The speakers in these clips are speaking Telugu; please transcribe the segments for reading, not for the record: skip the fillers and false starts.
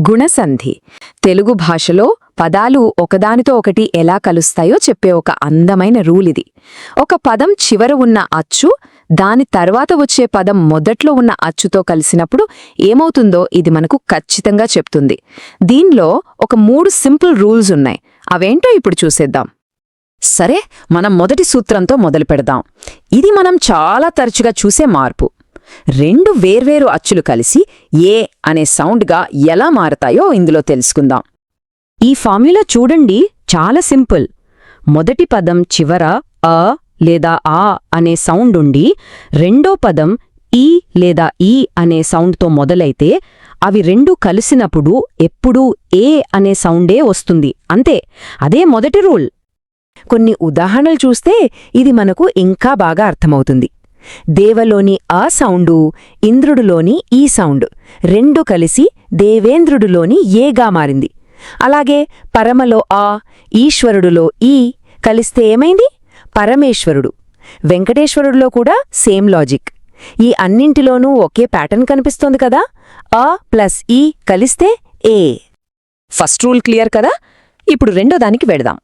గుణసంధి తెలుగు భాషలో పదాలు ఒకదానితో ఒకటి ఎలా కలుస్తాయో చెప్పే ఒక అందమైన రూల్ ఇది. ఒక పదం చివర ఉన్న అచ్చు దాని తర్వాత వచ్చే పదం మొదట్లో ఉన్న అచ్చుతో కలిసినప్పుడు ఏమవుతుందో ఇది మనకు ఖచ్చితంగా చెప్తుంది. దీనిలో ఒక 3 సింపుల్ రూల్స్ ఉన్నాయి. అవేంటో ఇప్పుడు చూసేద్దాం. సరే, మనం మొదటి సూత్రంతో మొదలు పెడదాం. ఇది మనం చాలా తరచుగా చూసే మార్పు. 2 వేర్వేరు అచ్చులు కలిసి ఏ అనే సౌండ్గా ఎలా మారతాయో ఇందులో తెలుసుకుందాం. ఈ ఫార్ములా చూడండి, చాలా సింపుల్. మొదటి పదం చివర అ లేదా ఆ అనే సౌండ్ ఉండి రెండో పదం ఈ లేదా ఈ అనే సౌండ్తో మొదలైతే అవి 2 కలిసినప్పుడు ఎప్పుడూ ఏ అనే సౌండే వస్తుంది. అంతే, అదే మొదటి రూల్. కొన్ని ఉదాహరణలు చూస్తే ఇది మనకు ఇంకా బాగా అర్థమవుతుంది. దేవలోని ఆ సౌండు, ఇంద్రుడులోని ఈ సౌండ్ 2 కలిసి దేవేంద్రుడులోని ఏగా మారింది. అలాగే పరమలో ఆ, ఈశ్వరుడులో ఈ కలిస్తే ఏమైంది? పరమేశ్వరుడు. వెంకటేశ్వరుడులో కూడా సేమ్ లాజిక్. ఈ అన్నింటిలోనూ ఒకే ప్యాటర్న్ కనిపిస్తోంది కదా. ఆ ప్లస్ ఈ కలిస్తే ఏ. ఫస్ట్ రూల్ క్లియర్ కదా. ఇప్పుడు రెండో దానికి వెళదాం.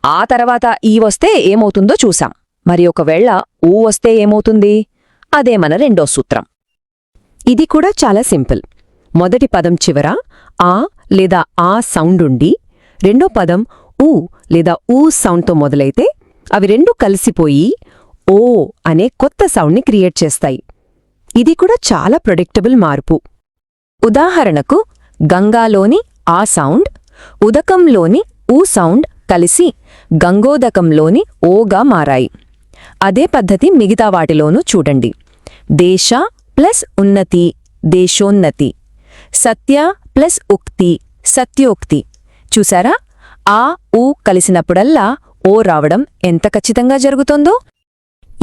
ఆ తర్వాత ఈ వస్తే ఏమవుతుందో చూసాం. మరి ఒకవేళ ఊ వస్తే ఏమవుతుంది? అదే మన రెండో సూత్రం. ఇది కూడా చాలా సింపుల్. మొదటి పదం చివర ఆ లేదా ఆ సౌండ్ ఉండి రెండో పదం ఊ లేదా ఊ సౌండ్తో మొదలైతే అవి 2 కలిసిపోయి ఓ అనే కొత్త సౌండ్ని క్రియేట్ చేస్తాయి. ఇది కూడా చాలా ప్రెడిక్టబుల్ మార్పు. ఉదాహరణకు గంగాలోని ఆ సౌండ్, ఉదకంలోని ఊ సౌండ్ కలిసి గంగోదకంలోని ఓగా మారాయి. అదే పద్ధతి మిగతా వాటిలోనూ చూడండి. దేశ ప్లస్ ఉన్నతి, దేశోన్నతి. సత్య ప్లస్ ఉక్తి, సత్యోక్తి. చూసారా? ఆ ఊ కలిసినప్పుడల్లా ఓ రావడం ఎంత ఖచ్చితంగా జరుగుతోందో.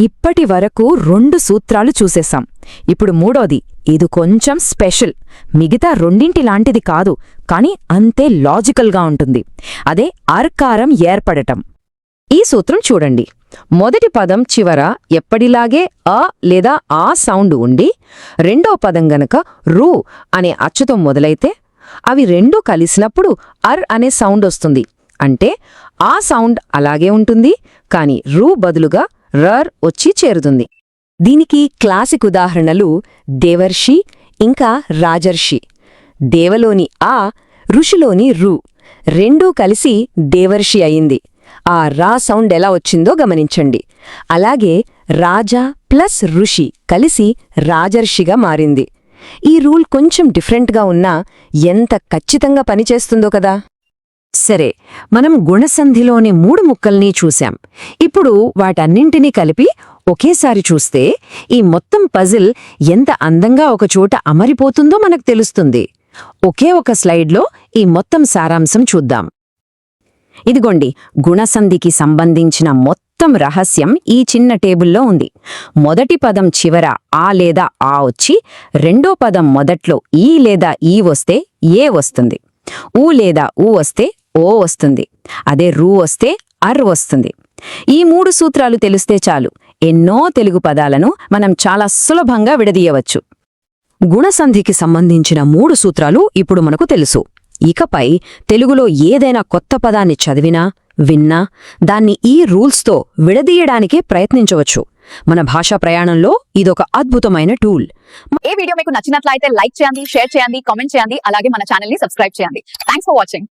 ఇప్పటి వరకు 2 సూత్రాలు చూసేశాం. ఇప్పుడు మూడోది. ఇది కొంచెం స్పెషల్. మిగతా రెండింటిలాంటిది కాదు, కాని అంతే లాజికల్గా ఉంటుంది. అదే అర్కారం ఏర్పడటం. ఈ సూత్రం చూడండి. మొదటి పదం చివర ఎప్పటిలాగే అ లేదా ఆ సౌండ్ ఉండి రెండో పదం గనక రు అనే అచ్చుతో మొదలైతే అవి 2 కలిసినప్పుడు అర్ అనే సౌండ్ వస్తుంది. అంటే ఆ సౌండ్ అలాగే ఉంటుంది, కాని రు బదులుగా రర్ వచ్చి చేరుతుంది. దీనికి క్లాసిక్ ఉదాహరణలు దేవర్షి ఇంకా రాజర్షి. దేవలోని ఆ, ఋషిలోని రు 2 కలిసి దేవర్షి అయింది. ఆ రా సౌండ్ ఎలా వచ్చిందో గమనించండి. అలాగే రాజా ప్లస్ ఋషి కలిసి రాజర్షిగా మారింది. ఈ రూల్ కొంచెం డిఫరెంట్గా ఉన్నా ఎంత ఖచ్చితంగా పనిచేస్తుందో కదా. సరే, మనం గుణసంధిలోని 3 ముక్కల్ని చూశాం. ఇప్పుడు వాటన్నింటినీ కలిపి ఒకేసారి చూస్తే ఈ మొత్తం పజిల్ ఎంత అందంగా ఒకచోట అమరిపోతుందో మనకు తెలుస్తుంది. ఒకే ఒక స్లైడ్లో ఈ మొత్తం సారాంశం చూద్దాం. ఇదిగోండి, గుణసంధికి సంబంధించిన మొత్తం రహస్యం ఈ చిన్న టేబుల్లో ఉంది. మొదటి పదం చివర ఆ లేదా ఆ వచ్చి రెండో పదం మొదట్లో ఈ లేదా ఈ వస్తే ఏ వస్తుంది. ఊ లేదా ఊ వస్తే ఓ వస్తుంది. అదే రు వస్తే అర్ వస్తుంది. ఈ 3 సూత్రాలు తెలిస్తే చాలు, ఎన్నో తెలుగు పదాలను మనం చాలా సులభంగా విడదీయవచ్చు. గుణసంధికి సంబంధించిన 3 సూత్రాలు ఇప్పుడు మనకు తెలుసు. ఇకపై తెలుగులో ఏదైనా కొత్త పదాన్ని చదివినా, విన్నా దాన్ని ఈ రూల్స్తో విడదీయడానికే ప్రయత్నించవచ్చు. మన భాషా ప్రయాణంలో ఇదొక అద్భుతమైన టూల్. ఈ వీడియో మీకు నచ్చినట్లయితే లైక్ చేయండి, షేర్ చేయండి, కామెంట్ చేయండి. అలాగే మన ఛానల్ ని సబ్స్క్రైబ్ చేయండి. Thanks for watching.